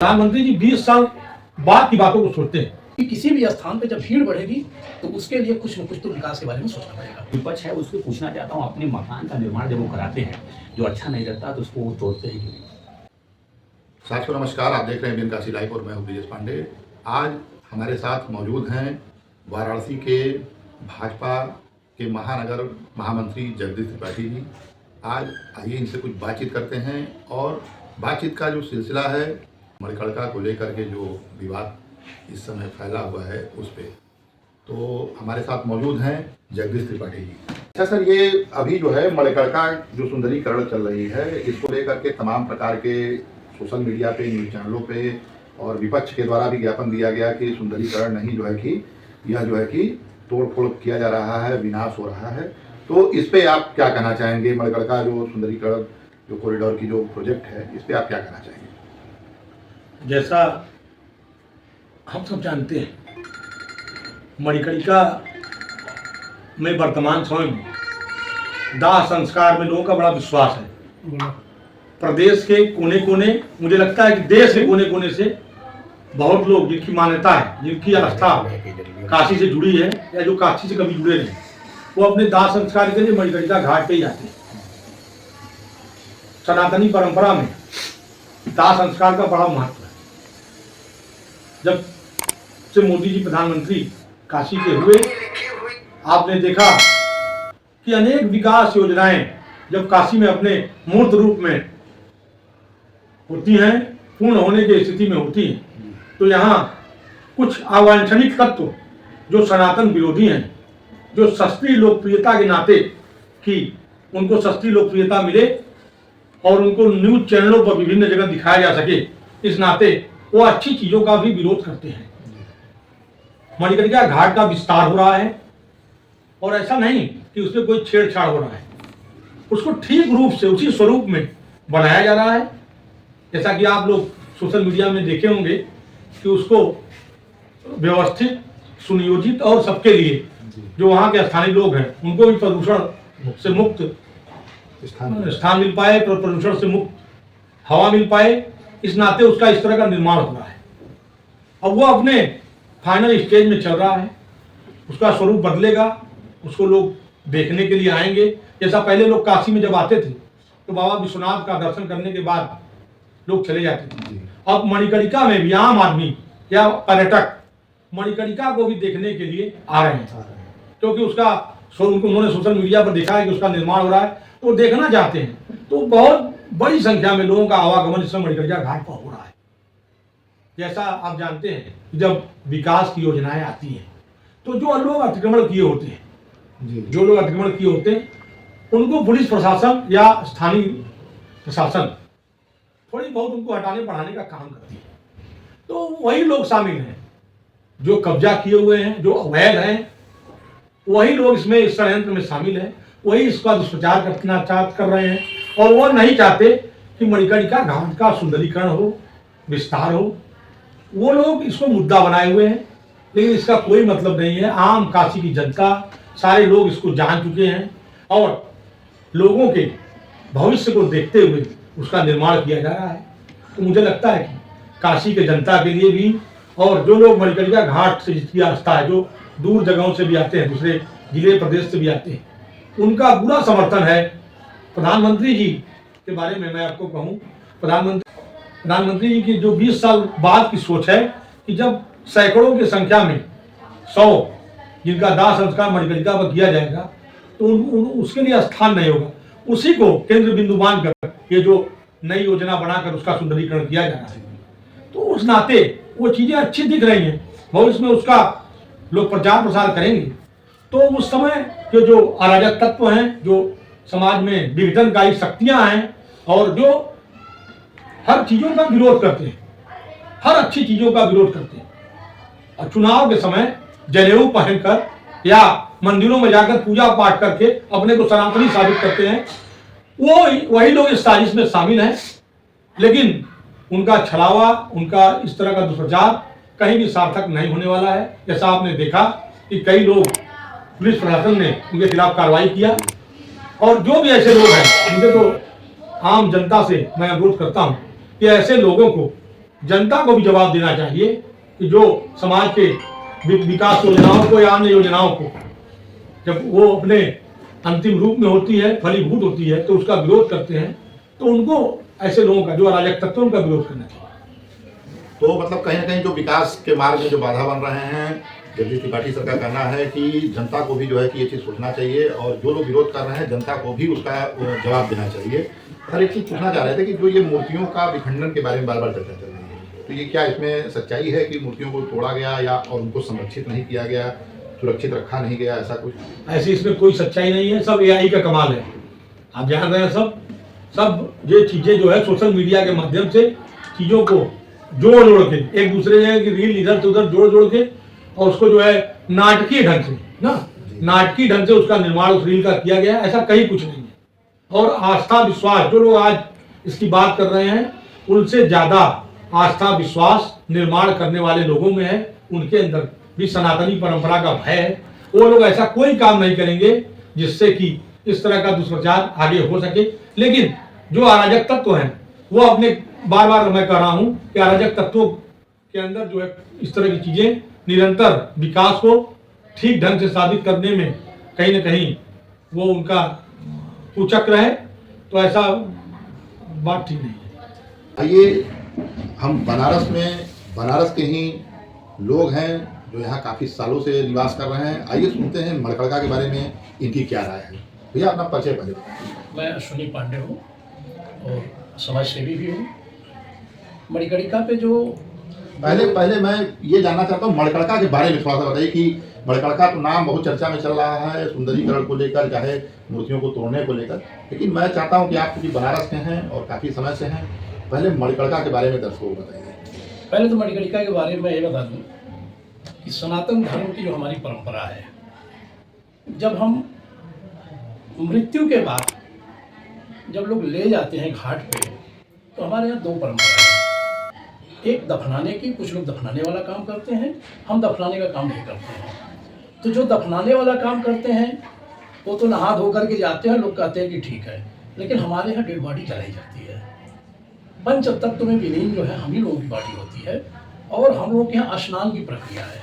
प्रधानमंत्री जी 20 साल बाद की बातों को सोचते हैं कि किसी भी स्थान पे जब भीड़ बढ़ेगी तो उसके लिए कुछ न कुछ तो विकास के बारे में सोचना पड़ेगा। विपक्ष है उसको पूछना चाहता हूँ, अपने मकान का निर्माण जब वो कराते हैं जो अच्छा नहीं लगता तो उसको वो तोड़ते हैं क्यों? साथियों नमस्कार, आप देख रहे हैं बीएन काशी लाइव और मैं हूं ब्रिजेश पांडे। आज हमारे साथ मौजूद हैं वाराणसी के भाजपा के महानगर महामंत्री जगदीश त्रिपाठी जी। आज आइए इनसे कुछ बातचीत करते हैं और बातचीत का जो सिलसिला है मणिकर्णिका को लेकर के जो विवाद इस समय फैला हुआ है उस पर, तो हमारे साथ मौजूद हैं जगदीश त्रिपाठी जी। अच्छा सर, ये अभी जो है मणिकर्णिका जो सुंदरीकरण चल रही है इसको लेकर के तमाम प्रकार के सोशल मीडिया पे, न्यूज़ चैनलों पे और विपक्ष के द्वारा भी ज्ञापन दिया गया कि सुंदरीकरण नहीं जो है कि यह जो है कि तोड़ फोड़ किया जा रहा है, विनाश हो रहा है। तो इस पे आप क्या कहना चाहेंगे? मणिकर्णिका जो सुंदरीकरण जो कॉरिडोर की जो प्रोजेक्ट है इस पे आप क्या कहना चाहेंगे? जैसा हम सब जानते हैं, मणिकर्णिका में वर्तमान समय में दाह संस्कार में लोगों का बड़ा विश्वास है। प्रदेश के कोने कोने, मुझे लगता है कि देश के कोने कोने से बहुत लोग जिनकी मान्यता है, जिनकी आस्था काशी से जुड़ी है या जो काशी से कभी जुड़े नहीं, वो अपने दाह संस्कार के लिए मणिकर्णिका घाट पे ही जाते हैं। सनातनी परंपरा में दाह संस्कार का बड़ा महत्व है। जब से मोदी जी प्रधानमंत्री काशी के हुए, आपने देखा कि अनेक विकास योजनाएं जब काशी में अपने मूर्त रूप में होती हैं, पूर्ण होने की स्थिति में होती हैं, तो यहाँ कुछ अवांछनिक तत्व जो सनातन विरोधी हैं, जो सस्ती लोकप्रियता के नाते कि उनको सस्ती लोकप्रियता मिले और उनको न्यूज चैनलों पर विभिन्न जगह दिखाया जा सके, इस नाते वो अच्छी चीजों का भी विरोध करते हैं। मणिकर्णिका घाट का विस्तार हो रहा है और ऐसा नहीं कि उसमें कोई छेड़छाड़ हो रहा है, उसको ठीक रूप से उसी स्वरूप में बनाया जा रहा है। जैसा कि आप लोग सोशल मीडिया में देखे होंगे कि उसको व्यवस्थित, सुनियोजित और सबके लिए, जो वहाँ के स्थानीय लोग हैं उनको भी प्रदूषण से मुक्त स्थान मिल पाए, प्रदूषण से मुक्त हवा मिल पाए, इस नाते उसका इस तरह का निर्माण हो रहा है। अब वो अपने फाइनल स्टेज में चल रहा है, उसका स्वरूप बदलेगा, उसको लोग देखने के लिए आएंगे। जैसा पहले लोग काशी में जब आते थे तो बाबा विश्वनाथ का दर्शन करने के बाद लोग चले जाते थे। अब मणिकर्णिका में भी आम आदमी या पर्यटक मणिकर्णिका को भी देखने के लिए आ रहे हैं, क्योंकि उसका उन्होंने सोशल मीडिया पर देखा है कि उसका निर्माण हो रहा है, तो देखना चाहते हैं। तो बहुत बड़ी संख्या में लोगों का आवागमन इस समय मणिकर्णिका घाट पर हो रहा है। जैसा आप जानते हैं, जब विकास की योजनाएं आती हैं तो जो लोग अतिक्रमण किए होते हैं, जो लोग अतिक्रमण किए होते हैं, उनको पुलिस प्रशासन या स्थानीय प्रशासन थोड़ी बहुत उनको हटाने बढ़ाने का काम करती है। तो वही लोग शामिल हैं जो कब्जा किए हुए हैं, जो अवैध हैं, वही लोग इसमें इस षड्यंत्र में शामिल हैं, वही इसका दुष्प्रचार कर रहे हैं। और वो नहीं चाहते कि मणिकर्णिका घाट का सुंदरीकरण हो, विस्तार हो। वो लोग इसको मुद्दा बनाए हुए हैं, लेकिन इसका कोई मतलब नहीं है। आम काशी की जनता, सारे लोग इसको जान चुके हैं और लोगों के भविष्य को देखते हुए उसका निर्माण किया जा रहा है। तो मुझे लगता है कि काशी के जनता के लिए भी, और जो लोग मणिकर्णिका घाट से जिसकी आस्था है, जो दूर जगहों से भी आते हैं, दूसरे जिले प्रदेश से भी आते हैं, उनका पूरा समर्थन है। प्रधानमंत्री जी के बारे में मैं आपको कहूँ, प्रधानमंत्री जी की जो 20 साल बाद की सोच है कि जब सैकड़ों की संख्या में 100 जिनका दाह संस्कार मणिकर्णिका पर किया जाएगा तो उसके लिए स्थान नहीं होगा। उसी को केंद्र बिंदु मानकर ये जो नई योजना बनाकर उसका सुंदरीकरण किया जा रहा है, तो उस नाते वो चीजें अच्छी दिख रही हैं। भविष्य में उसका लोग प्रचार प्रसार करेंगे तो उस समय के जो अराजक तत्व हैं, जो समाज में विघटनकारी शक्तियां हैं और जो हर चीजों का विरोध करते हैं, हर अच्छी चीजों का विरोध करते हैं, और चुनाव के समय जनेऊ पहनकर या मंदिरों में जाकर पूजा पाठ करके अपने को सनातनी साबित करते हैं, वही लोग इस साजिश में शामिल हैं। लेकिन उनका छलावा, उनका इस तरह का दुष्प्रचार कहीं भी सार्थक नहीं होने वाला है। जैसा आपने देखा कि कई लोग, पुलिस प्रशासन ने उनके खिलाफ कार्रवाई किया, और जो भी ऐसे लोग हैं उनके तो आम जनता से मैं अनुरोध करता हूं कि ऐसे लोगों को जनता को भी जवाब देना चाहिए कि जो समाज के विकास योजनाओं को या अन्य योजनाओं को जब वो अपने अंतिम रूप में होती है, फलीभूत होती है, तो उसका विरोध करते हैं, तो उनको ऐसे लोगों का, जो अराजक तत्वों का विरोध करना चाहिए। तो मतलब कहीं ना कहीं जो विकास के मार्ग में जो बाधा बन रहे हैं, जगदीश त्रिपाठी सर का कहना है कि जनता को भी जो है कि ये चीज़ सोचना चाहिए और जो लोग विरोध कर रहे हैं जनता को भी उसका जवाब देना चाहिए। सर एक चीज़ पूछना चाह रहे थे कि जो ये मूर्तियों का विखंडन के बारे में बार बार चर्चा चल रही है, तो ये क्या इसमें सच्चाई है कि मूर्तियों को तोड़ा गया या और उनको संरक्षित नहीं किया गया, सुरक्षित रखा नहीं गया, ऐसा कुछ? ऐसी इसमें कोई सच्चाई नहीं है, सब एआई का कमाल है। आप जान रहे हैं, सब ये चीज़ें जो है सोशल मीडिया के माध्यम से चीज़ों को जोड़ के एक दूसरे की रील इधर से उधर जोड़ के और उसको जो है नाटकीय ढंग से उसका निर्माण उस रील का किया गया। ऐसा कहीं कुछ नहीं है। और आस्था विश्वास, जो लोग आज इसकी बात कर रहे हैं, उनसे ज्यादा आस्था विश्वास निर्माण करने वाले लोगों में है। उनके अंदर भी सनातनी परंपरा का भय है। वो लोग ऐसा कोई काम नहीं करेंगे जिससे कि इस तरह का दुष्प्रचार आगे हो सके। लेकिन जो अराजक तत्व हैं, वो अपने बार बार मैं कह रहा हूं कि अराजक तत्वों के अंदर जो है इस तरह की चीजें निरंतर विकास को ठीक ढंग से साबित करने में कहीं ना कहीं वो उनका कुचक्र है। तो ऐसा बात ठीक नहीं है। आइए हम बनारस के ही लोग हैं जो यहाँ काफ़ी सालों से निवास कर रहे हैं। आइए सुनते हैं मणिकर्णिका के बारे में इनकी क्या राय है। भैया अपना परिचय पहले बताएं। मैं अश्विनी पांडे हूँ और समाज सेवी भी हूँ। मणिकर्णिका पे जो पहले मैं ये जानना चाहता हूँ मणिकर्णिका के बारे में थोड़ा सा बताइए कि मणिकर्णिका तो नाम बहुत चर्चा में चल रहा है सुंदरीकरण को लेकर, चाहे मूर्तियों को तोड़ने को लेकर, लेकिन मैं चाहता हूँ कि आप क्योंकि बनारस के हैं और काफ़ी समय से हैं, पहले मणिकर्णिका के बारे में दर्शकों को बताइए। पहले तो मणिकर्णिका के बारे में ये बता दूँ कि सनातन धर्म की जो हमारी परंपरा है, जब हम मृत्यु के बाद जब लोग ले जाते हैं घाट पे, तो हमारे यहाँ दो परंपरा है। एक दफनाने की, कुछ लोग दफनाने वाला काम करते हैं, हम दफनाने का काम नहीं करते हैं। तो जो दफनाने वाला काम करते हैं वो तो नहा धो करके जाते हैं, लोग कहते हैं कि ठीक है, लेकिन हमारे यहाँ डेड बॉडी जलाई जाती है। पंच तत्व में विलीन जो है हम ही लोगों की बॉडी होती है। और हम लोगों के यहाँ स्नान की प्रक्रिया है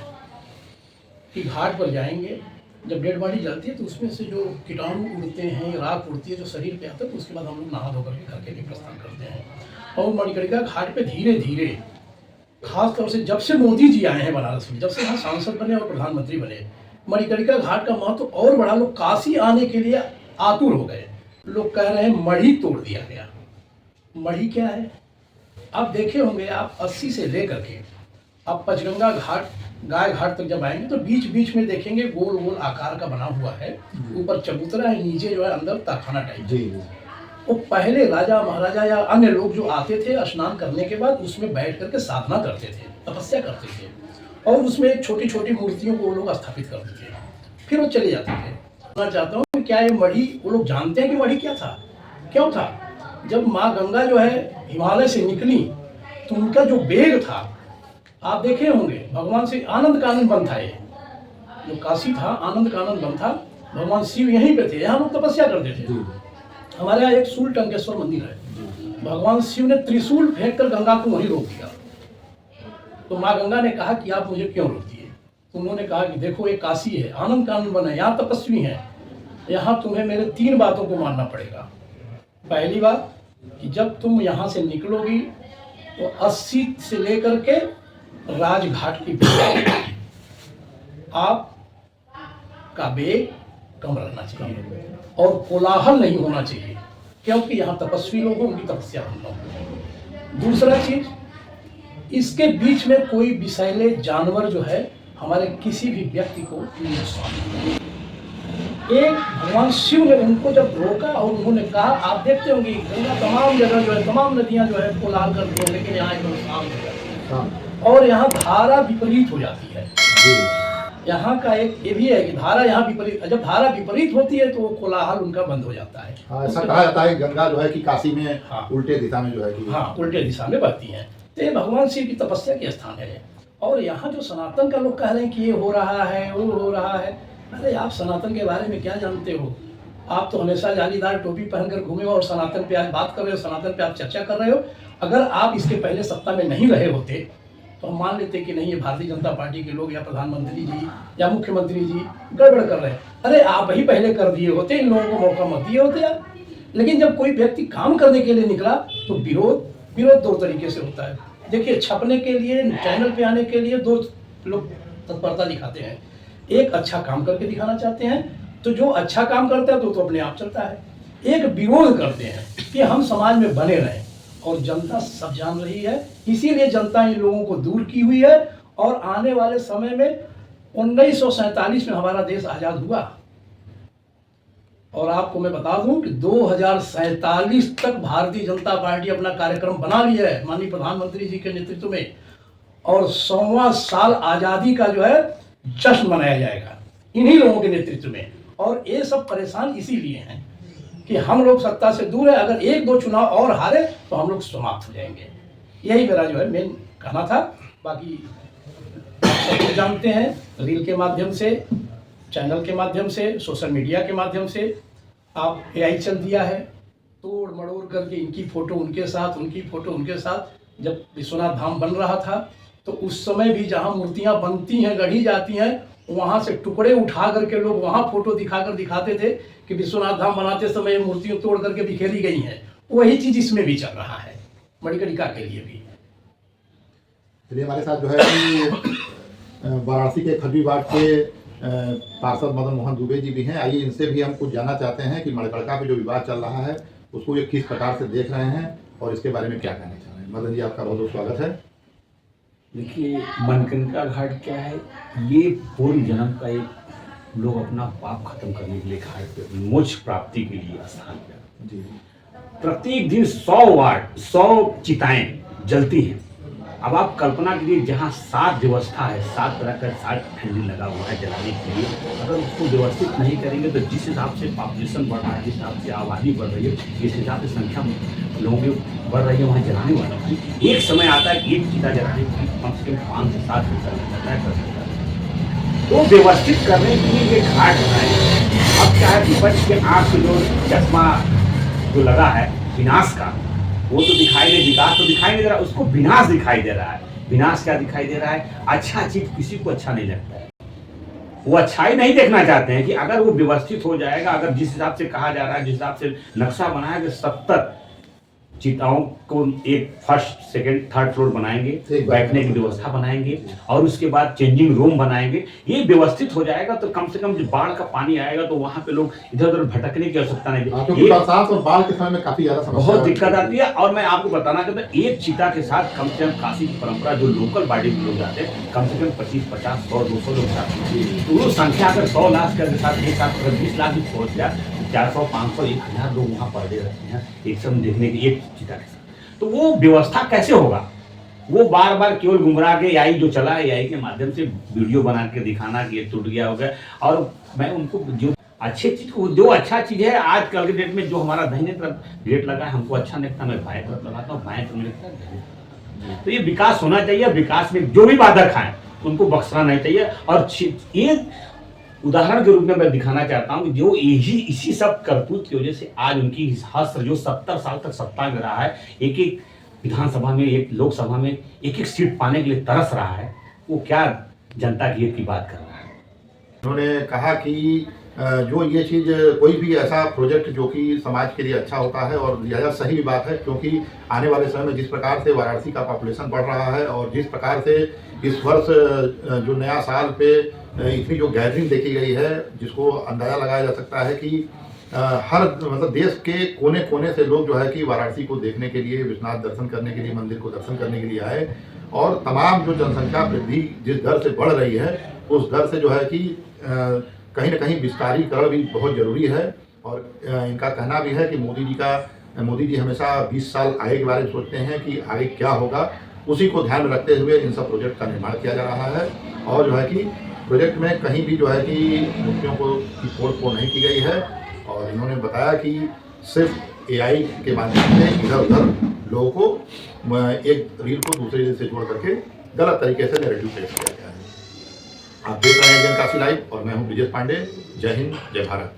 कि घाट पर जाएंगे, जब डेड बॉडी जलती है तो उसमें से जो कीटाणु उड़ते हैं, राख उड़ती है जो शरीर पे आता है, तो उसके बाद हम लोग नहा धो करके घर के लिए प्रस्थान करते हैं। और मणिकर्णिका घाट पे धीरे धीरे, खास तौर से जब से मोदी जी आए हैं बनारस में, जब से यहाँ सांसद बने और प्रधानमंत्री बने, मणिकर्णिका घाट का महत्व और बढ़ा। लोग काशी आने के लिए आतुर हो गए। लोग कह रहे हैं मढ़ी तोड़ दिया गया। मढ़ी क्या है? आप देखे होंगे, आप 80 से लेकर के आप पंचगंगा घाट, गाय घाट तक जब आएंगे तो बीच बीच में देखेंगे गोल गोल आकार का बना हुआ है, ऊपर चबूतरा है, नीचे जो है अंदर तहखाना टाइप। जी। वो पहले राजा महाराजा या अन्य लोग जो आते थे स्नान करने के बाद उसमें बैठ करके साधना करते थे, तपस्या करते थे, और उसमें एक छोटी छोटी मूर्तियों को वो लोग स्थापित करते थे, फिर वो चले जाते थे। मैं चाहता हूँ कि क्या ये मढ़ी, वो लोग जानते हैं कि मढ़ी क्या था, क्यों था? जब माँ गंगा जो है हिमालय से निकली तो उनका जो वेग था, आप देखे होंगे, भगवान से आनंद कानन वन था। ये जो काशी था आनंद कानन वन था, भगवान शिव यहीं पे थे, यहाँ लोग तपस्या करते थे। हमारे यहाँ एक शूल टंकेश्वर मंदिर है, भगवान शिव ने त्रिशूल फेंक कर गंगा को वहीं रोक दिया। तो माँ गंगा ने कहा कि आप मुझे क्यों रोक दिए? तो उन्होंने कहा कि देखो ये काशी है, आनंद कानन वन है, यहाँ तपस्वी हैं, यहाँ तुम्हें मेरे 3 बातों को मानना पड़ेगा। पहली बात कि जब तुम यहाँ से निकलोगी तो 80 से लेकर के राजघाट की आप का वेग कम रहना चाहिए और कोलाहल नहीं होना चाहिए, क्योंकि यहाँ तपस्वी लोग उनकी तपस्या करना हो। दूसरा चीज, इसके बीच में कोई विषैले जानवर जो है हमारे किसी भी व्यक्ति को नुकसान। एक भगवान शिव ने उनको जब रोका और उन्होंने कहा, आप देखते होंगे गंगा तमाम जगह जो है, तमाम नदियां जो है कोलाहल करती है, लेकिन यहाँ एकदम शांत हो जाती है और यहाँ धारा विपरीत हो जाती है। यहाँ का एक ये भी है कि धारा यहाँ विपरीत, जब धारा विपरीत होती है तो वो कोलाहल उनका बंद हो जाता है। ऐसा कहा जाता है गंगा जो है कि काशी में उल्टे दिशा में जो है कि उल्टे दिशा में बहती है। तो ये भगवान शिव की तपस्या के स्थान है। और यहाँ जो सनातन का लोग कह रहे हैं कि ये हो रहा है, वो हो रहा है, अरे आप सनातन के बारे में क्या जानते हो? आप तो हमेशा जालीदार टोपी पहनकर घूमे हो और सनातन पे आज बात कर रहे हो, सनातन पे आप चर्चा कर रहे हो। अगर आप इसके पहले सत्ता में नहीं रहे होते तो हम मान लेते कि नहीं, ये भारतीय जनता पार्टी के लोग या प्रधानमंत्री जी या मुख्यमंत्री जी गड़बड़ कर रहे हैं। अरे आप ही पहले कर दिए होते, इन लोगों को मौका मत दिए होते आप। लेकिन जब कोई व्यक्ति काम करने के लिए निकला तो विरोध दो तरीके से होता है। देखिए, छपने के लिए, चैनल पे आने के लिए दो लोग तत्परता दिखाते हैं। एक अच्छा काम करके दिखाना चाहते हैं, तो जो अच्छा काम करता है तो अपने आप चलता है। एक विरोध करते हैं कि हम समाज में बने रहें, और जनता सब जान रही है, इसीलिए जनता इन लोगों को दूर की हुई है। और आने वाले समय में 1947 में हमारा देश आज़ाद हुआ, और आपको मैं बता दूं कि 2047 तक भारतीय जनता पार्टी अपना कार्यक्रम बना लिया है माननीय प्रधानमंत्री जी के नेतृत्व में, और 100वां साल आज़ादी का जो है जश्न मनाया जाएगा इन्हीं लोगों के नेतृत्व में। और ये सब परेशान इसीलिए हैं कि हम लोग सत्ता से दूर है, अगर एक दो चुनाव और हारे तो हम लोग समाप्त हो जाएंगे। यही मेरा जो है मेन कहना था। बाकी सब जानते हैं, रील के माध्यम से, चैनल के माध्यम से, सोशल मीडिया के माध्यम से आप AI चल दिया है, तोड़ मड़ोड़ करके इनकी फ़ोटो उनके साथ, उनकी फ़ोटो उनके साथ। जब विश्वनाथ धाम बन रहा था तो उस समय भी जहाँ मूर्तियाँ बनती हैं, गढ़ी जाती हैं, वहाँ से टुकड़े उठा करके लोग वहाँ फ़ोटो दिखाते थे कि विश्वनाथ धाम बनाते समय ये मूर्तियाँ तोड़ करके बिखेरी गई हैं। वही चीज़ इसमें भी चल रहा है, मणिकर्णिका के लिए भी। चलिए, हमारे साथ जो है कि वाराणसी के खजूरीबाग के पार्षद मदन मोहन दुबे जी भी हैं। आइए इनसे भी हम कुछ जानना चाहते हैं कि मणिकर्णिका पे जो विवाद चल रहा है उसको ये किस प्रकार से देख रहे हैं और इसके बारे में क्या कहना चाह रहे हैं। मदन जी, आपका बहुत बहुत स्वागत है। देखिए, मणिकर्णिका घाट क्या है, ये पूर्व जन्म का एक लोग अपना पाप खत्म करने के लिए घाट पे, मोक्ष प्राप्ति के लिए स्थान पे जी। प्रत्येक दिन 100 चिताएं जलती हैं। अब आप कल्पना कीजिए, जहाँ 7 व्यवस्था है, 7 तरह का 7 हैंडल लगा हुआ है जलाने के लिए, अगर उसको व्यवस्थित नहीं करेंगे तो जिस हिसाब से पॉपुलेशन बढ़ रहा है, जिस हिसाब से आबादी बढ़ रही है, जिस हिसाब से संख्या लोगों की बढ़ रही है वहाँ जलाने वालों की, एक समय आता है कि एक चिता जलाने की कम से कम 5 से 7 घंटा लगता है। तो व्यवस्थित करने के लिए ये घाट बनाए। अब क्या है, विपक्ष के आँख में जो चश्मा जो लगा है विनाश का, वो तो दिखाई नहीं, विकास तो दिखाई नहीं दे रहा, उसको विनाश दिखाई दे रहा है। विनाश क्या दिखाई दे रहा है? अच्छा चीज किसी को अच्छा नहीं लगता है, वो अच्छाई नहीं देखना चाहते हैं कि अगर वो व्यवस्थित हो जाएगा, अगर जिस हिसाब से कहा जा रहा है, जिस हिसाब से नक्शा बनाया कि 70 चिताओं को एक फर्स्ट सेकंड थर्ड फ्लोर बनाएंगे, बैठने की व्यवस्था बनाएंगे, और उसके बाद चेंजिंग रूम बनाएंगे, ये व्यवस्थित हो जाएगा तो कम से कम जब बाढ़ का पानी आएगा तो वहाँ पे लोग इधर उधर भटकने की आवश्यकता नहीं। ये बरसात और बाढ़ के समय में काफी ज्यादा समस्या बहुत दिक्कत आती है। और मैं आपको बताना चाहता हूँ, एक चिता के साथ कम से कम काशी की परंपरा जो लोकल बॉडी में लोग जाते हैं, कम से कम 25, 50, 100, 200 लोग जाते हैं। तो वो संख्या अगर 100 लाख के साथ एक साथ अगर 20 लाख भी पहुँच जाए, 400, 500, 1000 लोग वहाँ पर दे रहते हैं एक समय देखने की एक चिता के साथ। तो वो व्यवस्था कैसे होगा? वो बार बार केवल गुमराह के AI जो चला है, AI के माध्यम से वीडियो बना के दिखाना कि ये टूट गया हो गया। और मैं उनको जो अच्छी चीज को, जो अच्छा चीज है आज कल के डेट में, जो हमारा दाहिने तरफ गेट लगा है हमको अच्छा लगता है, मैं बाएं तरफ लगाता हूँ, बाएं तरफ लगता है। तो ये विकास होना चाहिए। विकास में जो भी बाधक आए उनको बख्शना नहीं चाहिए। और ये उदाहरण के रूप में मैं दिखाना चाहता हूँ कि जो इसी सब करतूत की वजह से आज उनकी हस्त्र जो 70 साल तक सत्ता में रहा है, एक एक विधानसभा में, एक लोकसभा में एक सीट पाने के लिए तरस रहा है, वो क्या जनता की हित की बात कर रहा है। उन्होंने कहा कि जो ये चीज़, कोई भी ऐसा प्रोजेक्ट जो कि समाज के लिए अच्छा होता है, और लिहाजा सही भी बात है, क्योंकि आने वाले समय में जिस प्रकार से वाराणसी का पॉपुलेशन बढ़ रहा है और जिस प्रकार से इस वर्ष जो नया साल पे इतनी जो गैदरिंग देखी गई है, जिसको अंदाज़ा लगाया जा सकता है कि हर मतलब देश के कोने कोने से लोग जो है कि वाराणसी को देखने के लिए, विश्वनाथ दर्शन करने के लिए, मंदिर को दर्शन करने के लिए आए। और तमाम जो जनसंख्या वृद्धि जिस दर से बढ़ रही है, उस दर से जो है कि कहीं ना कहीं विस्तारीकरण भी बहुत ज़रूरी है। और इनका कहना भी है कि मोदी जी हमेशा 20 साल आगे के बारे में सोचते हैं कि आगे क्या होगा, उसी को ध्यान में रखते हुए इन सब प्रोजेक्ट का निर्माण किया जा रहा है। और जो है कि प्रोजेक्ट में कहीं भी जो है कि मूर्तियों की तोड़-फोड़ नहीं की गई है। और इन्होंने बताया कि सिर्फ AI के माध्यम से इधर उधर लोगों को एक रील को दूसरे रील से जोड़ करके गलत तरीके से नैरेटिव पेश किया गया है। आप देख रहे हैं इंडियन काशी लाइव और मैं हूं ब्रिजेश पांडे। जय हिंद, जय भारत।